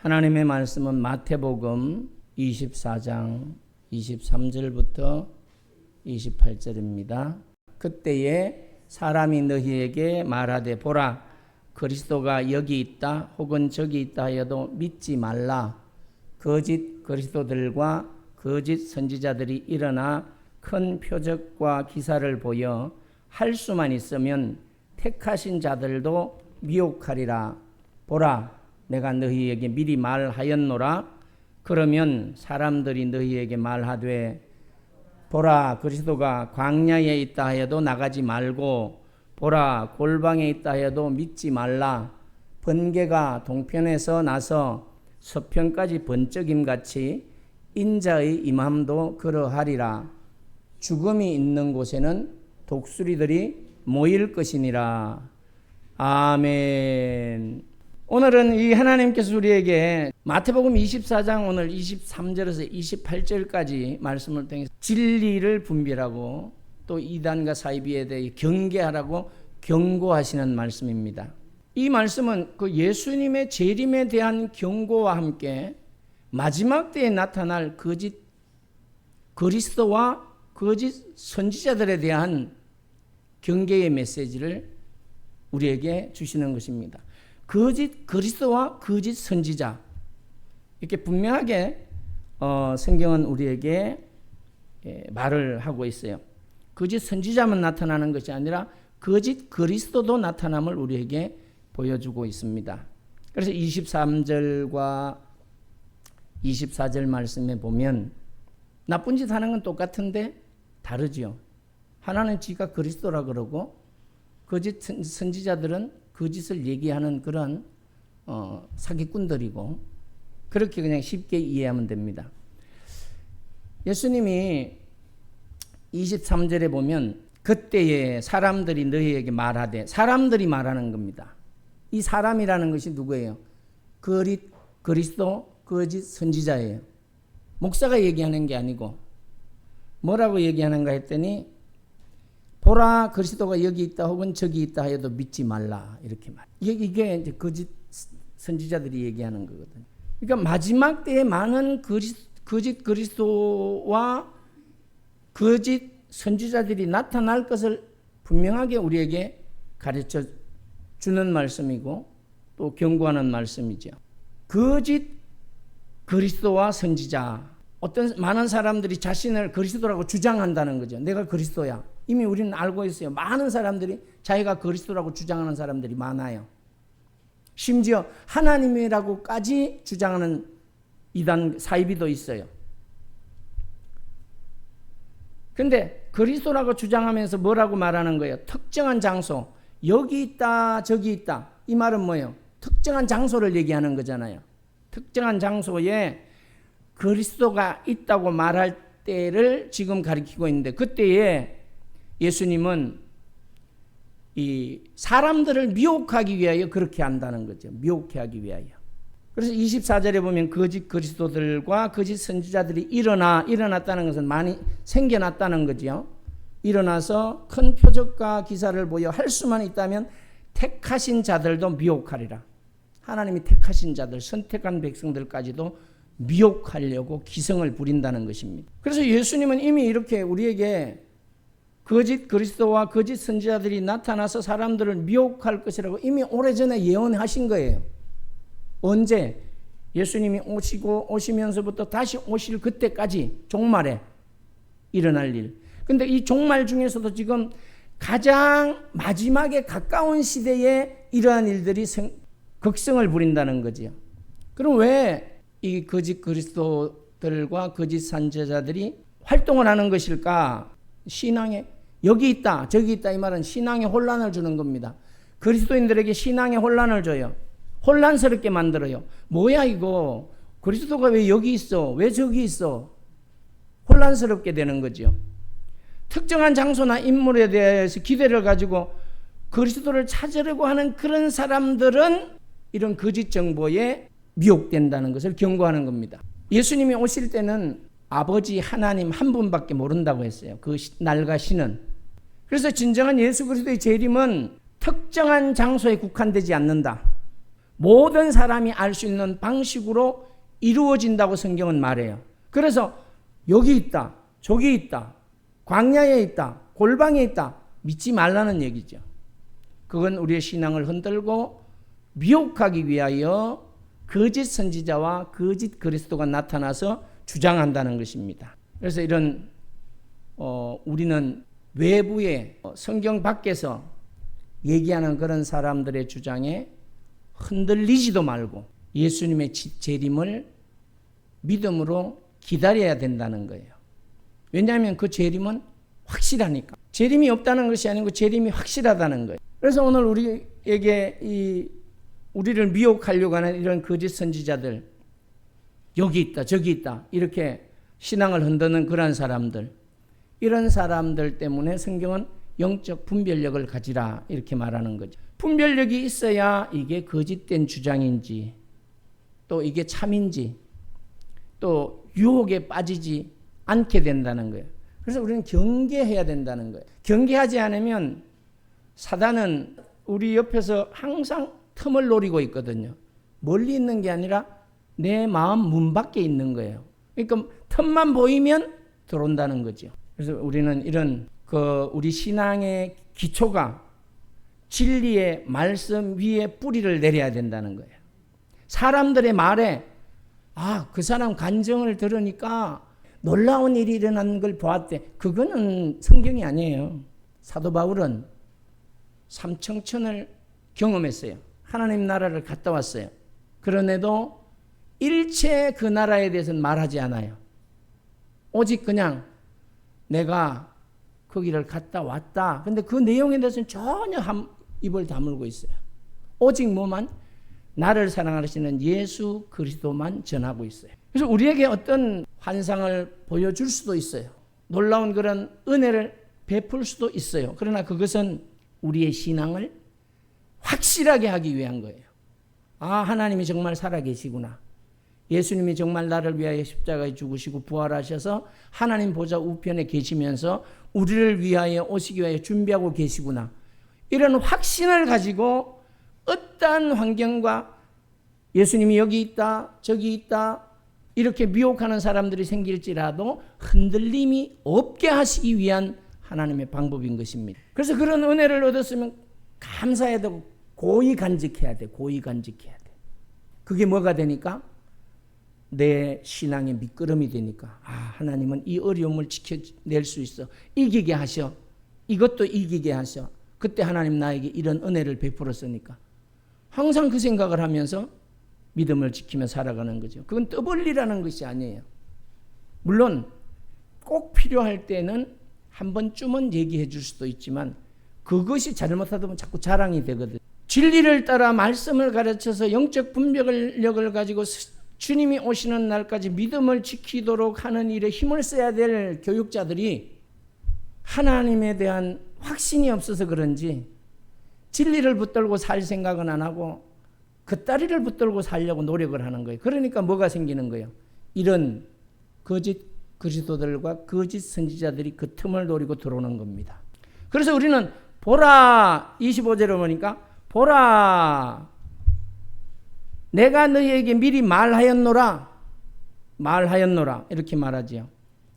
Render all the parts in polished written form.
하나님의 말씀은 마태복음 24장 23절부터 28절입니다. 그때에 사람이 너희에게 말하되 보라 그리스도가 여기 있다 혹은 저기 있다 하여도 믿지 말라. 거짓 그리스도들과 거짓 선지자들이 일어나 큰 표적과 기사를 보여 할 수만 있으면 택하신 자들도 미혹하리라. 보라 내가 너희에게 미리 말하였노라. 그러면 사람들이 너희에게 말하되 보라 그리스도가 광야에 있다 하여도 나가지 말고 보라 골방에 있다 하여도 믿지 말라. 번개가 동편에서 나서 서편까지 번쩍임같이 인자의 임함도 그러하리라. 죽음이 있는 곳에는 독수리들이 모일 것이니라. 아멘. 오늘은 이 하나님께서 우리에게 마태복음 24장 오늘 23절에서 28절까지 말씀을 통해서 진리를 분별하고 또 이단과 사이비에 대해 경계하라고 경고하시는 말씀입니다. 이 말씀은 그 예수님의 재림에 대한 경고와 함께 마지막 때에 나타날 거짓 그리스도와 거짓 선지자들에 대한 경계의 메시지를 우리에게 주시는 것입니다. 거짓 그리스도와 거짓 선지자 이렇게 분명하게 성경은 우리에게 말을 하고 있어요. 거짓 선지자만 나타나는 것이 아니라 거짓 그리스도도 나타남을 우리에게 보여주고 있습니다. 그래서 23절과 24절 말씀에 보면 나쁜 짓 하는 건 똑같은데 다르죠. 하나는 지가 그리스도라 그러고 거짓 선지자들은 거짓을 얘기하는 그런 사기꾼들이고 그렇게 그냥 쉽게 이해하면 됩니다. 예수님이 23절에 보면 그때에 사람들이 너희에게 말하되 사람들이 말하는 겁니다. 이 사람이라는 것이 누구예요? 그리스도 거짓 선지자예요. 목사가 얘기하는 게 아니고 뭐라고 얘기하는가 했더니 보라 그리스도가 여기 있다 혹은 저기 있다 하여도 믿지 말라 이렇게 말. 이게 이제 거짓 선지자들이 얘기하는 거거든요. 그러니까 마지막 때에 많은 거짓 그리스도와 거짓 선지자들이 나타날 것을 분명하게 우리에게 가르쳐 주는 말씀이고 또 경고하는 말씀이죠. 거짓 그리스도와 선지자. 어떤 많은 사람들이 자신을 그리스도라고 주장한다는 거죠. 내가 그리스도야. 이미 우리는 알고 있어요. 많은 사람들이 자기가 그리스도라고 주장하는 사람들이 많아요. 심지어 하나님이라고까지 주장하는 이단 사이비도 있어요. 그런데 그리스도라고 주장하면서 뭐라고 말하는 거예요? 특정한 장소, 여기 있다 저기 있다. 이 말은 뭐예요? 특정한 장소를 얘기하는 거잖아요. 특정한 장소에 그리스도가 있다고 말할 때를 지금 가리키고 있는데 그때에 예수님은 이 사람들을 미혹하기 위하여 그렇게 한다는 거죠. 미혹해 하기 위하여. 그래서 24절에 보면 거짓 그리스도들과 거짓 선지자들이 일어났다는 것은 많이 생겨났다는 거죠. 일어나서 큰 표적과 기사를 보여 할 수만 있다면 택하신 자들도 미혹하리라. 하나님이 택하신 자들, 선택한 백성들까지도 미혹하려고 기성을 부린다는 것입니다. 그래서 예수님은 이미 이렇게 우리에게 거짓 그리스도와 거짓 선지자들이 나타나서 사람들을 미혹할 것이라고 이미 오래전에 예언하신 거예요. 언제? 예수님이 오시면서부터 다시 오실 그때까지 종말에 일어날 일. 근데 이 종말 중에서도 지금 가장 마지막에 가까운 시대에 이러한 일들이 극성을 부린다는 거지요. 그럼 왜 이 거짓 그리스도들과 거짓 선지자들이 활동을 하는 것일까? 신앙에 여기 있다 저기 있다 이 말은 신앙에 혼란을 주는 겁니다. 그리스도인들에게 신앙에 혼란을 줘요. 혼란스럽게 만들어요. 뭐야 이거 그리스도가 왜 여기 있어 왜 저기 있어 혼란스럽게 되는 거죠. 특정한 장소나 인물에 대해서 기대를 가지고 그리스도를 찾으려고 하는 그런 사람들은 이런 거짓 정보에 미혹된다는 것을 경고하는 겁니다. 예수님이 오실 때는 아버지 하나님 한 분밖에 모른다고 했어요. 그 날과 시는. 그래서 진정한 예수 그리스도의 재림은 특정한 장소에 국한되지 않는다. 모든 사람이 알 수 있는 방식으로 이루어진다고 성경은 말해요. 그래서 여기 있다, 저기 있다, 광야에 있다, 골방에 있다, 믿지 말라는 얘기죠. 그건 우리의 신앙을 흔들고 미혹하기 위하여 거짓 선지자와 거짓 그리스도가 나타나서 주장한다는 것입니다. 그래서 이런 우리는 외부에 성경 밖에서 얘기하는 그런 사람들의 주장에 흔들리지도 말고 예수님의 재림을 믿음으로 기다려야 된다는 거예요. 왜냐하면 그 재림은 확실하니까. 재림이 없다는 것이 아니고 재림이 확실하다는 거예요. 그래서 오늘 우리에게 우리를 미혹하려고 하는 이런 거짓 선지자들, 여기 있다 저기 있다 이렇게 신앙을 흔드는 그런 사람들, 이런 사람들 때문에 성경은 영적 분별력을 가지라 이렇게 말하는 거죠. 분별력이 있어야 이게 거짓된 주장인지 또 이게 참인지 또 유혹에 빠지지 않게 된다는 거예요. 그래서 우리는 경계해야 된다는 거예요. 경계하지 않으면 사단은 우리 옆에서 항상 틈을 노리고 있거든요. 멀리 있는 게 아니라 내 마음 문 밖에 있는 거예요. 그러니까 틈만 보이면 들어온다는 거죠. 그래서 우리는 이런 우리 신앙의 기초가 진리의 말씀 위에 뿌리를 내려야 된다는 거예요. 사람들의 말에 그 사람 간증을 들으니까 놀라운 일이 일어난 걸 보았대. 그거는 성경이 아니에요. 사도 바울은 삼청천을 경험했어요. 하나님 나라를 갔다 왔어요. 그런데도 일체 그 나라에 대해서는 말하지 않아요. 오직 그냥 내가 거기를 갔다 왔다. 근데 그 내용에 대해서는 전혀 입을 다물고 있어요. 오직 뭐만? 나를 사랑하시는 예수 그리스도만 전하고 있어요. 그래서 우리에게 어떤 환상을 보여줄 수도 있어요. 놀라운 그런 은혜를 베풀 수도 있어요. 그러나 그것은 우리의 신앙을 확실하게 하기 위한 거예요. 하나님이 정말 살아계시구나. 예수님이 정말 나를 위하여 십자가에 죽으시고 부활하셔서 하나님 보좌 우편에 계시면서 우리를 위하여 오시기 위하여 준비하고 계시구나. 이런 확신을 가지고 어떠한 환경과 예수님이 여기 있다 저기 있다 이렇게 미혹하는 사람들이 생길지라도 흔들림이 없게 하시기 위한 하나님의 방법인 것입니다. 그래서 그런 은혜를 얻었으면 감사해야 되고 고이 간직해야 돼. 고이 간직해야 돼. 그게 뭐가 되니까? 내 신앙의 미끄럼이 되니까 하나님은 이 어려움을 지켜낼 수 있어. 이기게 하셔. 이것도 이기게 하셔. 그때 하나님 나에게 이런 은혜를 베풀었으니까 항상 그 생각을 하면서 믿음을 지키며 살아가는 거죠. 그건 떠벌리라는 것이 아니에요. 물론 꼭 필요할 때는 한 번쯤은 얘기해 줄 수도 있지만 그것이 잘못하다 보면 자꾸 자랑이 되거든요. 진리를 따라 말씀을 가르쳐서 영적 분별력을 가지고 주님이 오시는 날까지 믿음을 지키도록 하는 일에 힘을 써야 될 교육자들이 하나님에 대한 확신이 없어서 그런지 진리를 붙들고 살 생각은 안 하고 겉다리를 붙들고 살려고 노력을 하는 거예요. 그러니까 뭐가 생기는 거예요? 이런 거짓 그리스도들과 거짓 선지자들이 그 틈을 노리고 들어오는 겁니다. 그래서 우리는 보라 25절에 보니까 보라 내가 너희에게 미리 말하였노라 이렇게 말하지요.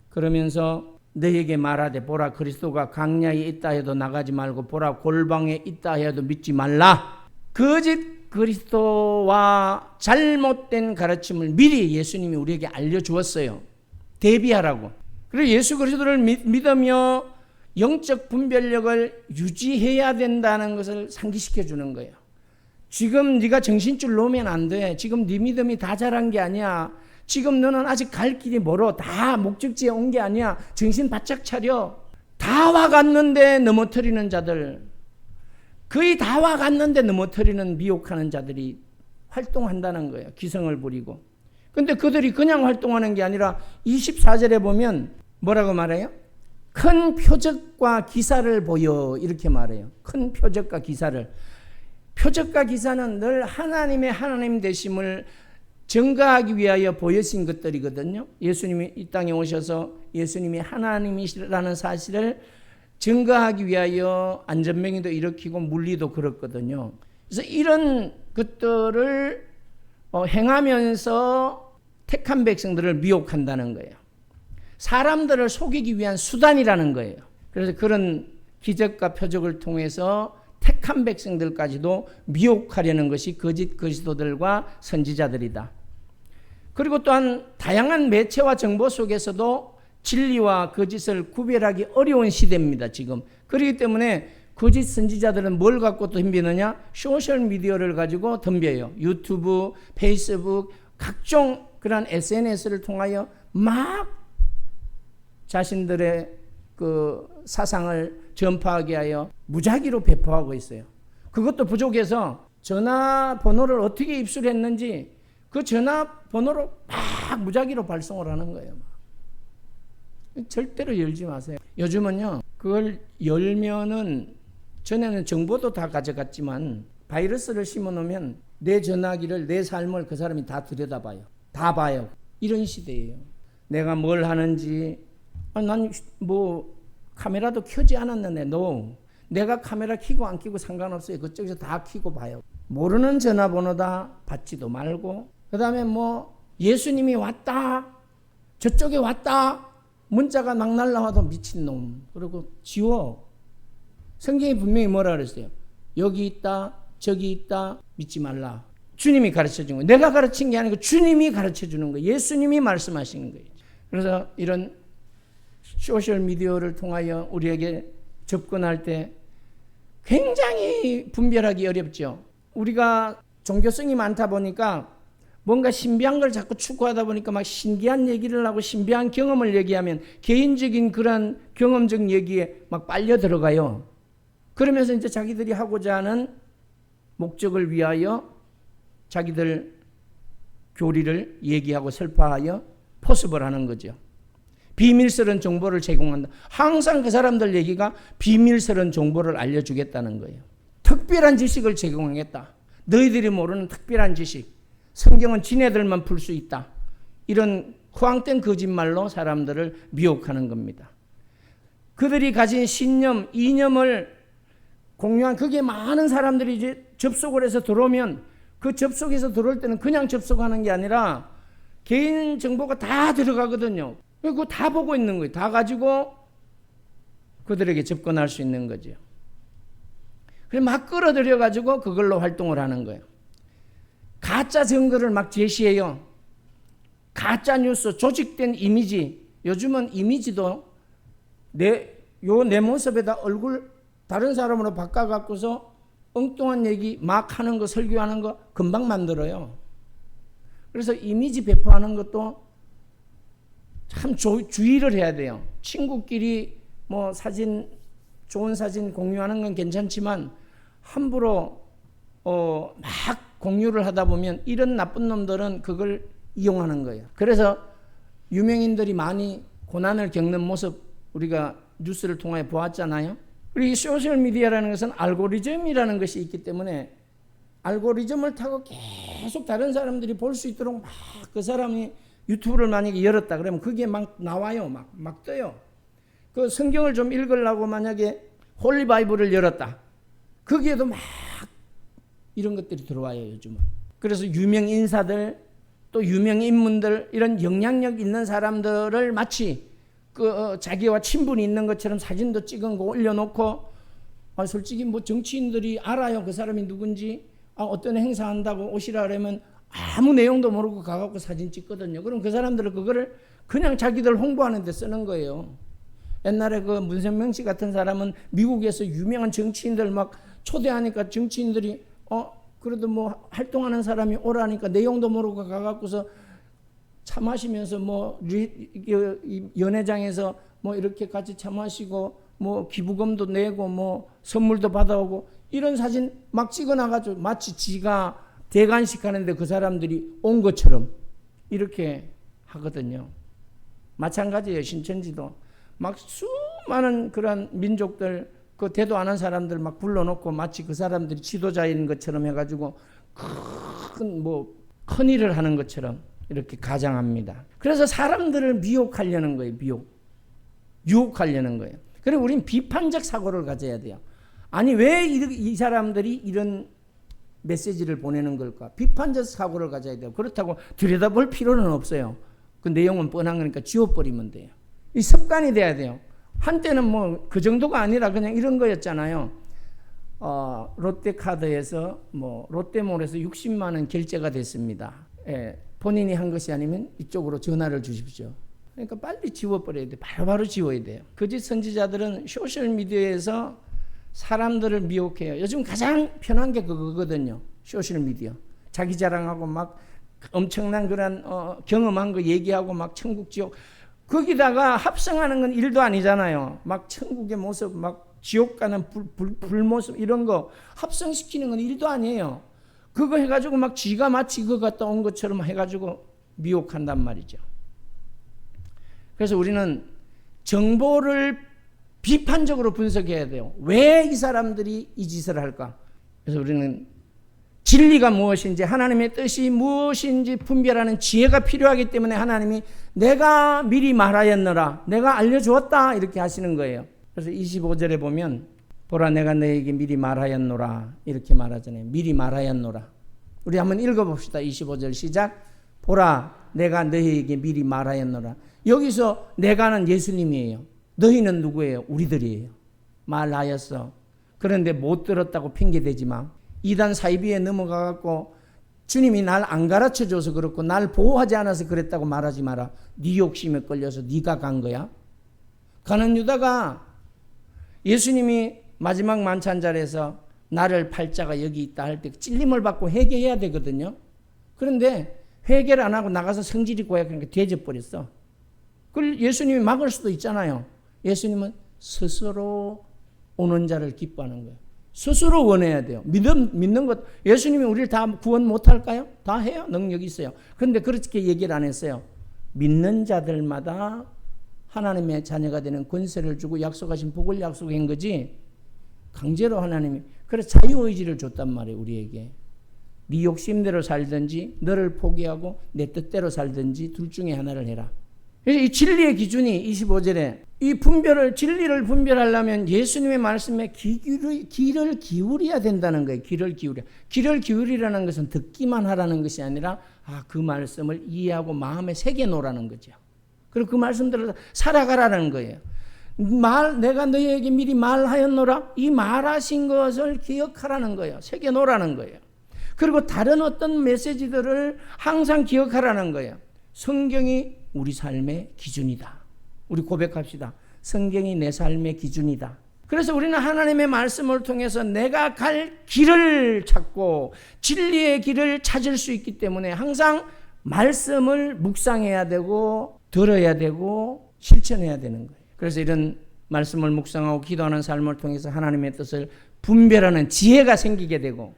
그러면서 너희에게 말하되 보라 그리스도가 광야에 있다 해도 나가지 말고 보라 골방에 있다 해도 믿지 말라. 거짓 그리스도와 잘못된 가르침을 미리 예수님이 우리에게 알려주었어요. 대비하라고. 그래서 예수 그리스도를 믿으며 영적 분별력을 유지해야 된다는 것을 상기시켜 주는 거예요. 지금 네가 정신줄 놓으면 안 돼. 지금 네 믿음이 다 자란 게 아니야. 지금 너는 아직 갈 길이 멀어. 다 목적지에 온 게 아니야. 정신 바짝 차려. 다 와갔는데 넘어뜨리는 자들, 거의 다 와갔는데 넘어뜨리는 미혹하는 자들이 활동한다는 거예요. 기성을 부리고. 근데 그들이 그냥 활동하는 게 아니라 24절에 보면 뭐라고 말해요? 큰 표적과 기사를 보여 이렇게 말해요. 큰 표적과 기사를. 표적과 기사는 늘 하나님의 하나님 되심을 증거하기 위하여 보여진 것들이거든요. 예수님이 이 땅에 오셔서 예수님이 하나님이시라는 사실을 증거하기 위하여 안전병이도 일으키고 물리도 그렇거든요. 그래서 이런 것들을 행하면서 택한 백성들을 미혹한다는 거예요. 사람들을 속이기 위한 수단이라는 거예요. 그래서 그런 기적과 표적을 통해서 택한 백성들까지도 미혹하려는 것이 거짓 그리스도들과 선지자들이다. 그리고 또한 다양한 매체와 정보 속에서도 진리와 거짓을 구별하기 어려운 시대입니다, 지금. 그렇기 때문에 거짓 선지자들은 뭘 갖고 덤비느냐? 소셜미디어를 가지고 덤벼요. 유튜브, 페이스북, 각종 그런 SNS를 통하여 막 자신들의 그 사상을 전파하게 하여 무작위로 배포하고 있어요. 그것도 부족해서 전화번호를 어떻게 입수했는지 그 전화번호로 막 무작위로 발송을 하는 거예요. 절대로 열지 마세요. 요즘은요, 그걸 열면은 전에는 정보도 다 가져갔지만 바이러스를 심어놓으면 내 전화기를, 내 삶을 그 사람이 다 들여다봐요. 다 봐요. 이런 시대예요. 내가 뭘 하는지, 난 뭐 카메라도 켜지 않았는데, 내가 카메라 켜고 안 켜고 상관없어요. 그쪽에서 다 켜고 봐요. 모르는 전화번호다 받지도 말고, 그 다음에 뭐 예수님이 왔다, 저쪽에 왔다, 문자가 막 날라와도 미친놈, 그리고 지워. 성경이 분명히 뭐라 그랬어요? 여기 있다, 저기 있다, 믿지 말라. 주님이 가르쳐 준 거예요. 내가 가르친 게 아니고 주님이 가르쳐 주는 거예요. 예수님이 말씀하시는 거예요. 그래서 이런 소셜미디어를 통하여 우리에게 접근할 때 굉장히 분별하기 어렵죠. 우리가 종교성이 많다 보니까 뭔가 신비한 걸 자꾸 추구하다 보니까 막 신기한 얘기를 하고 신비한 경험을 얘기하면 개인적인 그런 경험적 얘기에 막 빨려 들어가요. 그러면서 이제 자기들이 하고자 하는 목적을 위하여 자기들 교리를 얘기하고 설파하여 포섭을 하는 거죠. 비밀스러운 정보를 제공한다. 항상 그 사람들 얘기가 비밀스러운 정보를 알려주겠다는 거예요. 특별한 지식을 제공하겠다. 너희들이 모르는 특별한 지식. 성경은 지네들만 풀 수 있다. 이런 허황된 거짓말로 사람들을 미혹하는 겁니다. 그들이 가진 신념, 이념을 공유한 그게 많은 사람들이 이제 접속을 해서 들어오면 그 접속해서 들어올 때는 그냥 접속하는 게 아니라 개인 정보가 다 들어가거든요. 그거 다 보고 있는 거예요. 다 가지고 그들에게 접근할 수 있는 거죠. 그래서 막 끌어들여 가지고 그걸로 활동을 하는 거예요. 가짜 증거를 막 제시해요. 가짜 뉴스, 조직된 이미지. 요즘은 이미지도 내 모습에다 얼굴 다른 사람으로 바꿔갖고서 엉뚱한 얘기 막 하는 거, 설교하는 거 금방 만들어요. 그래서 이미지 배포하는 것도 참 주의를 해야 돼요. 친구끼리 뭐 사진, 좋은 사진 공유하는 건 괜찮지만 함부로 막 공유를 하다 보면 이런 나쁜 놈들은 그걸 이용하는 거예요. 그래서 유명인들이 많이 고난을 겪는 모습 우리가 뉴스를 통해 보았잖아요. 그리고 이 소셜미디어라는 것은 알고리즘이라는 것이 있기 때문에 알고리즘을 타고 계속 다른 사람들이 볼 수 있도록 막 그 사람이 유튜브를 만약에 열었다 그러면 그게 막 나와요. 막 떠요. 그 성경을 좀 읽으려고 만약에 홀리 바이블을 열었다. 거기에도 막 이런 것들이 들어와요, 요즘은. 그래서 유명 인사들 또 유명 인물들 이런 영향력 있는 사람들을 마치 자기와 친분이 있는 것처럼 사진도 찍은 거 올려놓고 솔직히 뭐 정치인들이 알아요. 그 사람이 누군지. 어떤 행사한다고 오시라 그러면 아무 내용도 모르고 가갖고 사진 찍거든요. 그럼 그 사람들은 그거를 그냥 자기들 홍보하는 데 쓰는 거예요. 옛날에 그 문선명 씨 같은 사람은 미국에서 유명한 정치인들 막 초대하니까 정치인들이 그래도 뭐 활동하는 사람이 오라니까 내용도 모르고 가갖고서 차 마시면서 뭐 연회장에서 뭐 이렇게 같이 차 마시고 뭐 기부금도 내고 뭐 선물도 받아오고 이런 사진 막 찍어놔가지고 마치 지가 대관식 하는데 그 사람들이 온 것처럼 이렇게 하거든요. 마찬가지예요. 신천지도 막 수많은 그런 민족들 그 대도 안 한 사람들 막 불러놓고 마치 그 사람들이 지도자인 것처럼 해가지고 큰 일을 하는 것처럼 이렇게 가장합니다. 그래서 사람들을 미혹하려는 거예요. 유혹하려는 거예요. 그리고 우린 비판적 사고를 가져야 돼요. 아니 왜 이 사람들이 이런 메시지를 보내는 걸까? 비판적 사고를 가져야 돼요. 그렇다고 들여다볼 필요는 없어요. 그 내용은 뻔한 거니까 지워버리면 돼요. 이 습관이 돼야 돼요. 한때는 뭐 그 정도가 아니라 그냥 이런 거였잖아요. 롯데카드에서 롯데몰에서 60만 원 결제가 됐습니다. 예, 본인이 한 것이 아니면 이쪽으로 전화를 주십시오. 그러니까 빨리 지워버려야 돼. 바로바로 지워야 돼요. 거짓 선지자들은 소셜미디어에서 사람들을 미혹해요. 요즘 가장 편한 게 그거거든요. 소셜미디어. 자기 자랑하고 막 엄청난 그런 경험한 거 얘기하고 막 천국 지옥. 거기다가 합성하는 건 일도 아니잖아요. 막 천국의 모습, 막 지옥 가는 불모습 이런 거 합성시키는 건 일도 아니에요. 그거 해가지고 막 쥐가 마치 그거 갔다 온 것처럼 해가지고 미혹한단 말이죠. 그래서 우리는 정보를 비판적으로 분석해야 돼요. 왜 이 사람들이 이 짓을 할까? 그래서 우리는 진리가 무엇인지 하나님의 뜻이 무엇인지 분별하는 지혜가 필요하기 때문에 하나님이 내가 미리 말하였노라, 내가 알려주었다 이렇게 하시는 거예요. 그래서 25절에 보면 보라 내가 너에게 미리 말하였노라 이렇게 말하잖아요. 미리 말하였노라. 우리 한번 읽어봅시다. 25절 시작. 보라 내가 너희에게 미리 말하였노라. 여기서 내가는 예수님이에요. 너희는 누구예요? 우리들이에요. 말하였어. 그런데 못 들었다고 핑계대지 마. 이단 사이비에 넘어가갖고 주님이 날 안 가르쳐줘서 그렇고 날 보호하지 않아서 그랬다고 말하지 마라. 네 욕심에 끌려서 네가 간 거야. 가는 유다가 예수님이 마지막 만찬 자리에서 나를 팔자가 여기 있다 할 때 찔림을 받고 회개해야 되거든요. 그런데 회개를 안 하고 나가서 성질이 고약하니까 대져버렸어. 그걸 예수님이 막을 수도 있잖아요. 예수님은 스스로 오는 자를 기뻐하는 거예요. 스스로 원해야 돼요. 믿는 것. 예수님이 우리를 다 구원 못할까요? 다 해요. 능력이 있어요. 그런데 그렇게 얘기를 안 했어요. 믿는 자들마다 하나님의 자녀가 되는 권세를 주고 약속하신 복을 약속한 거지 강제로 하나님이 그래서 자유의지를 줬단 말이에요. 우리에게. 네 욕심대로 살든지 너를 포기하고 내 뜻대로 살든지 둘 중에 하나를 해라. 그래서 이 진리의 기준이 25절에 이 진리를 분별하려면 예수님의 말씀에 귀를 기울여야 된다는 거예요. 귀를 기울이라는 것은 듣기만 하라는 것이 아니라 그 말씀을 이해하고 마음에 새겨놓으라는 거죠. 그리고 그 말씀대로 살아가라는 거예요. 내가 너희에게 미리 말하였노라. 이 말하신 것을 기억하라는 거예요. 새겨놓으라는 거예요. 그리고 다른 어떤 메시지들을 항상 기억하라는 거예요. 성경이 우리 삶의 기준이다. 우리 고백합시다. 성경이 내 삶의 기준이다. 그래서 우리는 하나님의 말씀을 통해서 내가 갈 길을 찾고 진리의 길을 찾을 수 있기 때문에 항상 말씀을 묵상해야 되고 들어야 되고 실천해야 되는 거예요. 그래서 이런 말씀을 묵상하고 기도하는 삶을 통해서 하나님의 뜻을 분별하는 지혜가 생기게 되고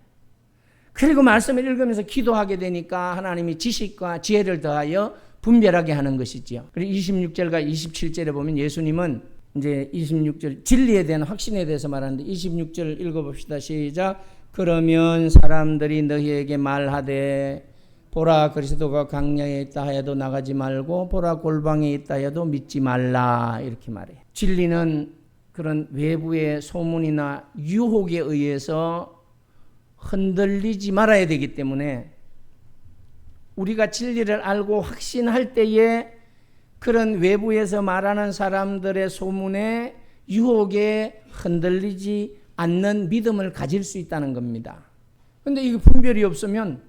그리고 말씀을 읽으면서 기도하게 되니까 하나님이 지식과 지혜를 더하여 분별하게 하는 것이지요. 그리고 26절과 27절에 보면 예수님은 이제 26절 진리에 대한 확신에 대해서 말하는데 26절 읽어봅시다. 시작. 그러면 사람들이 너희에게 말하되 보라 그리스도가 광야에 있다 하여도 나가지 말고 보라 골방에 있다 하여도 믿지 말라 이렇게 말해요. 진리는 그런 외부의 소문이나 유혹에 의해서 흔들리지 말아야 되기 때문에 우리가 진리를 알고 확신할 때에 그런 외부에서 말하는 사람들의 소문에 유혹에 흔들리지 않는 믿음을 가질 수 있다는 겁니다. 그런데 이 분별이 없으면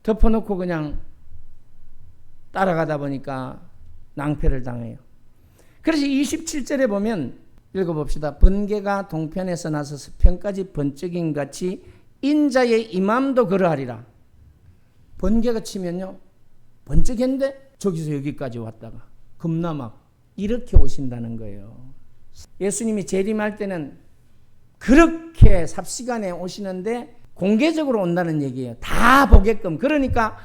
덮어놓고 그냥 따라가다 보니까 낭패를 당해요. 그래서 27절에 보면 읽어봅시다. 번개가 동편에서 나서 서편까지 번쩍임 같이 인자의 임함도 그러하리라. 번개가 치면요 번쩍했는데 저기서 여기까지 왔다가 겁나 막 이렇게 오신다는 거예요. 예수님이 재림할 때는 그렇게 삽시간에 오시는데 공개적으로 온다는 얘기예요. 다 보게끔. 그러니까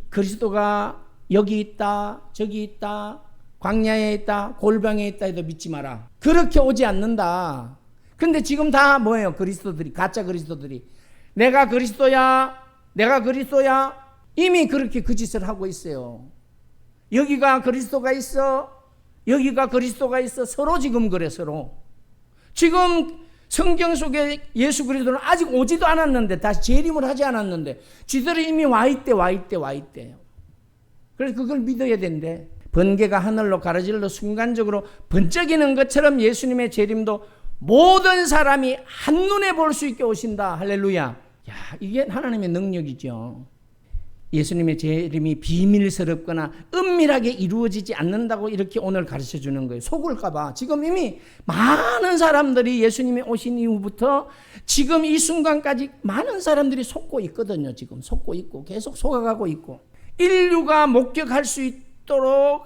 그리스도가 여기 있다 저기 있다 광야에 있다 골방에 있다 해도 믿지 마라. 그렇게 오지 않는다. 근데 지금 다 뭐예요? 그리스도들이 가짜 그리스도들이 내가 그리스도야 이미 그렇게 그 짓을 하고 있어요. 여기가 그리스도가 있어 여기가 그리스도가 있어 서로 지금 그래 서로 지금 성경 속에 예수 그리스도는 아직 오지도 않았는데, 다시 재림을 하지 않았는데 쥐들이 이미 와 있대요. 그래서 그걸 믿어야 된대. 번개가 하늘로 가로질러 순간적으로 번쩍이는 것처럼 예수님의 재림도 모든 사람이 한눈에 볼 수 있게 오신다. 할렐루야. 야, 이게 하나님의 능력이죠. 예수님의 재림이 비밀스럽거나 은밀하게 이루어지지 않는다고 이렇게 오늘 가르쳐 주는 거예요. 속을까 봐. 지금 이미 많은 사람들이 예수님이 오신 이후부터 지금 이 순간까지 많은 사람들이 속고 있거든요. 지금 속고 있고 계속 속아가고 있고, 인류가 목격할 수 있도록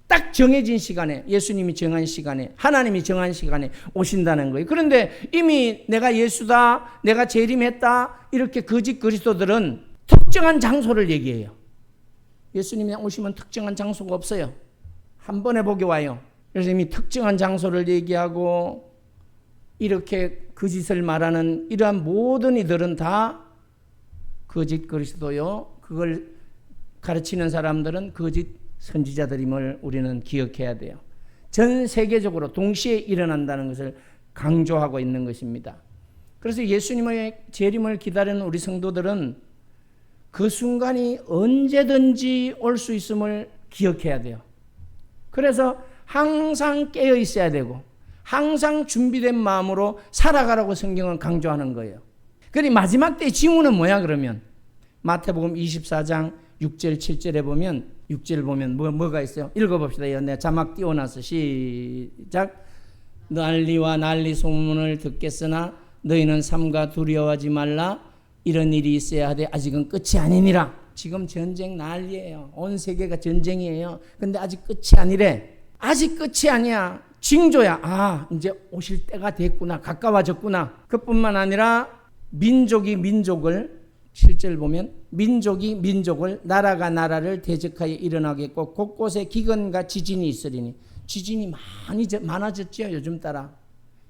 딱 정해진 시간에, 예수님이 정한 시간에, 하나님이 정한 시간에 오신다는 거예요. 그런데 이미 내가 예수다, 내가 재림했다, 이렇게 거짓 그리스도들은 특정한 장소를 얘기해요. 예수님이 오시면 특정한 장소가 없어요. 한 번에 복이 와요. 그래서 이미 특정한 장소를 얘기하고 이렇게 거짓을 말하는 이러한 모든 이들은 다 거짓 그리스도요. 그걸 가르치는 사람들은 거짓 선지자들임을 우리는 기억해야 돼요. 전 세계적으로 동시에 일어난다는 것을 강조하고 있는 것입니다. 그래서 예수님의 재림을 기다리는 우리 성도들은 그 순간이 언제든지 올 수 있음을 기억해야 돼요. 그래서 항상 깨어 있어야 되고 항상 준비된 마음으로 살아가라고 성경은 강조하는 거예요. 그러니 마지막 때의 징후는 뭐야 그러면? 마태복음 24장 6절 7절에 보면, 6절 보면 뭐가 있어요? 읽어봅시다. 내가 자막 띄워놨어. 시작. 난리와 난리 소문을 듣겠으나 너희는 삼가 두려워하지 말라. 이런 일이 있어야 하되 아직은 끝이 아니니라. 지금 전쟁 난리예요. 온 세계가 전쟁이에요. 근데 아직 끝이 아니래. 아직 끝이 아니야. 징조야. 아, 이제 오실 때가 됐구나. 가까워졌구나. 그뿐만 아니라 민족이 민족을, 7절 보면 민족이 민족을, 나라가 나라를 대적하여 일어나겠고 곳곳에 기근과 지진이 있으리니. 지진이 많아졌죠. 요즘 따라.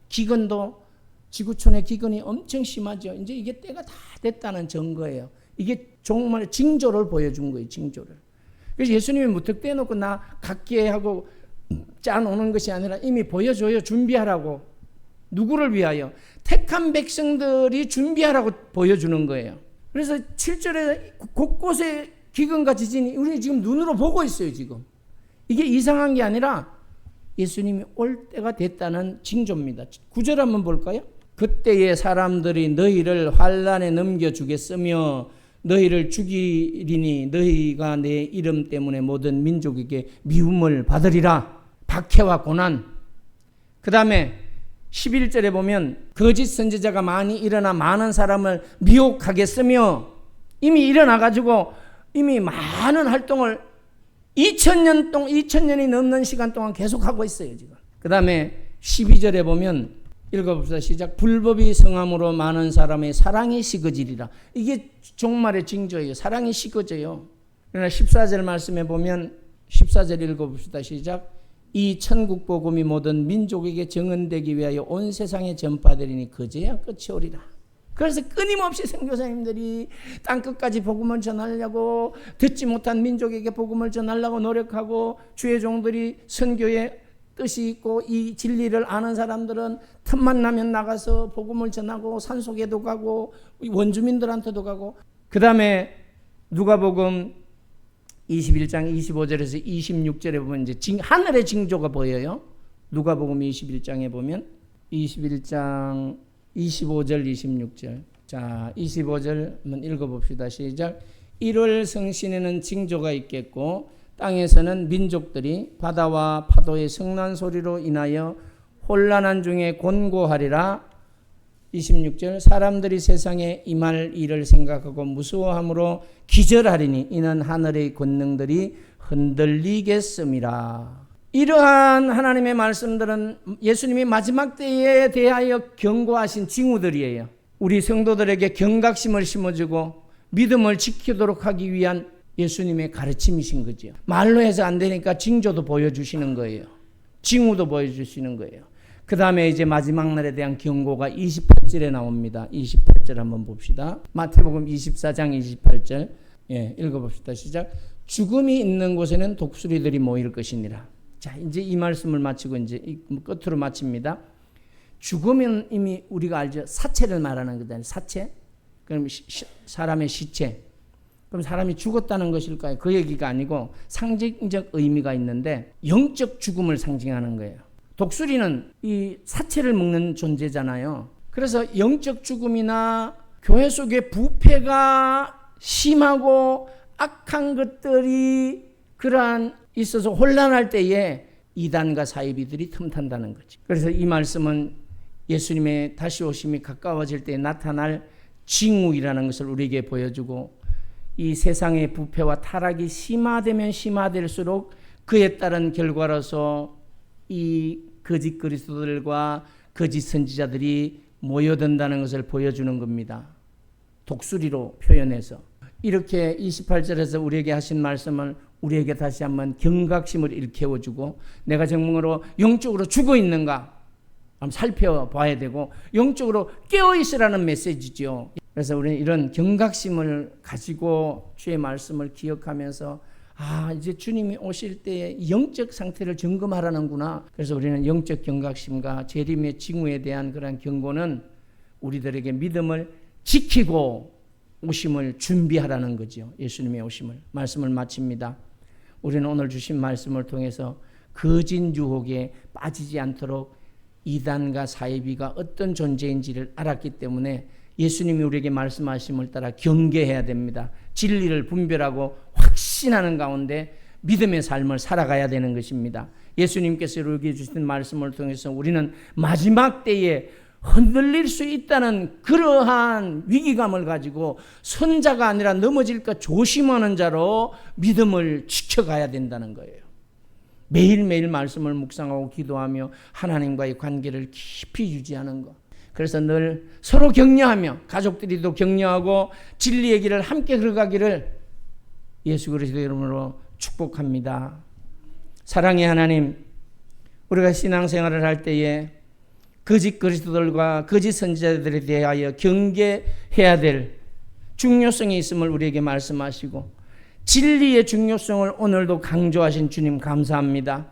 기근도, 지구촌의 기근이 엄청 심하죠. 이제 이게 때가 다 됐다는 증거예요. 이게 정말 징조를 보여준 거예요. 징조를. 그래서 예수님이 무턱대해 놓고 나 갖게 하고 짜놓는 것이 아니라 이미 보여줘요. 준비하라고. 누구를 위하여? 택한 백성들이 준비하라고 보여주는 거예요. 그래서 7절에 곳곳에 기근과 지진이 우리 지금 눈으로 보고 있어요. 지금. 이게 이상한 게 아니라 예수님이 올 때가 됐다는 징조입니다. 9절 한번 볼까요? 그때의 사람들이 너희를 환난에 넘겨주겠으며 너희를 죽이리니 너희가 내 이름 때문에 모든 민족에게 미움을 받으리라. 박해와 고난. 그 다음에 11절에 보면 거짓 선지자가 많이 일어나 많은 사람을 미혹하겠으며, 이미 일어나가지고 이미 많은 활동을 2000년이 넘는 시간 동안 계속하고 있어요. 지금. 그 다음에 12절에 보면 읽어봅시다. 시작. 불법이 성함으로 많은 사람의 사랑이 식어지리라. 이게 종말의 징조예요. 사랑이 식어져요. 그러나 14절 말씀에 보면 14절 읽어봅시다. 시작. 이 천국 복음이 모든 민족에게 증언되기 위하여 온 세상에 전파되리니 그제야 끝이 오리라. 그래서 끊임없이 선교사님들이 땅끝까지 복음을 전하려고, 듣지 못한 민족에게 복음을 전하려고 노력하고, 주의 종들이 선교에 뜻이 있고 이 진리를 아는 사람들은 틈만 나면 나가서 복음을 전하고 산속에도 가고 원주민들한테도 가고. 그 다음에 누가복음 21장 25절에서 26절에 보면 이제 하늘의 징조가 보여요. 누가복음 21장에 보면 21장 25절 26절. 자, 25절 한번 읽어봅시다. 시작. 1월 성신에는 징조가 있겠고 땅에서는 민족들이 바다와 파도의 성난 소리로 인하여 혼란한 중에 곤고하리라. 26절. 사람들이 세상에 임할 일을 생각하고 무서워함으로 기절하리니 이는 하늘의 권능들이 흔들리겠음이라. 이러한 하나님의 말씀들은 예수님이 마지막 때에 대하여 경고하신 징후들이에요. 우리 성도들에게 경각심을 심어주고 믿음을 지키도록 하기 위한 예수님의 가르침이신 거죠. 말로 해서 안 되니까 징조도 보여주시는 거예요. 징후도 보여주시는 거예요. 그 다음에 이제 마지막 날에 대한 경고가 28절에 나옵니다. 28절 한번 봅시다. 마태복음 24장 28절. 예, 읽어봅시다. 시작. 죽음이 있는 곳에는 독수리들이 모일 것이니라. 자, 이제 이 말씀을 마치고 이제 끝으로 마칩니다. 죽으면 이미 우리가 알죠. 사체를 말하는 거잖아요. 사체. 그럼 사람의 시체. 그럼 사람이 죽었다는 것일까요? 그 얘기가 아니고 상징적 의미가 있는데 영적 죽음을 상징하는 거예요. 독수리는 이 사체를 먹는 존재잖아요. 그래서 영적 죽음이나 교회 속의 부패가 심하고 악한 것들이 그러한 있어서 혼란할 때에 이단과 사이비들이 틈탄다는 거지. 그래서 이 말씀은 예수님의 다시 오심이 가까워질 때 나타날 징후이라는 것을 우리에게 보여주고, 이 세상의 부패와 타락이 심화되면 심화될수록 그에 따른 결과로서 이 거짓 그리스도들과 거짓 선지자들이 모여든다는 것을 보여주는 겁니다. 독수리로 표현해서. 이렇게 28절에서 우리에게 하신 말씀을 우리에게 다시 한번 경각심을 일깨워주고, 내가 정말로 영적으로 죽어 있는가 한번 살펴봐야 되고 영적으로 깨어있으라는 메시지죠. 그래서 우리는 이런 경각심을 가지고 주의 말씀을 기억하면서 이제 주님이 오실 때에 영적 상태를 점검하라는구나. 그래서 우리는 영적 경각심과 재림의 징후에 대한 그런 경고는 우리들에게 믿음을 지키고 오심을 준비하라는 거죠. 예수님의 오심을. 말씀을 마칩니다. 우리는 오늘 주신 말씀을 통해서 거짓 유혹에 빠지지 않도록 이단과 사이비가 어떤 존재인지를 알았기 때문에 예수님이 우리에게 말씀하심을 따라 경계해야 됩니다. 진리를 분별하고 확신하는 가운데 믿음의 삶을 살아가야 되는 것입니다. 예수님께서 우리에게 주신 말씀을 통해서 우리는 마지막 때에 흔들릴 수 있다는 그러한 위기감을 가지고 선자가 아니라 넘어질까 조심하는 자로 믿음을 지켜가야 된다는 거예요. 매일매일 말씀을 묵상하고 기도하며 하나님과의 관계를 깊이 유지하는 것. 그래서 늘 서로 격려하며 가족들이도 격려하고 진리의 길을 함께 걸어가기를 예수 그리스도의 이름으로 축복합니다. 사랑의 하나님, 우리가 신앙생활을 할 때에 거짓 그리스도들과 거짓 선지자들에 대하여 경계해야 될 중요성이 있음을 우리에게 말씀하시고 진리의 중요성을 오늘도 강조하신 주님 감사합니다.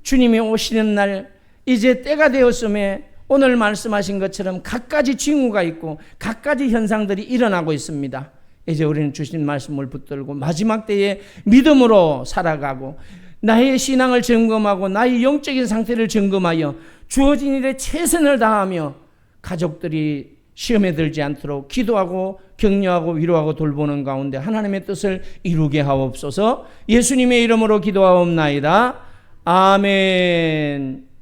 주님이 오시는 날 이제 때가 되었음에 오늘 말씀하신 것처럼 각가지 징후가 있고 각가지 현상들이 일어나고 있습니다. 이제 우리는 주신 말씀을 붙들고 마지막 때에 믿음으로 살아가고 나의 신앙을 점검하고 나의 영적인 상태를 점검하여 주어진 일에 최선을 다하며 가족들이 시험에 들지 않도록 기도하고 격려하고 위로하고 돌보는 가운데 하나님의 뜻을 이루게 하옵소서. 예수님의 이름으로 기도하옵나이다. 아멘.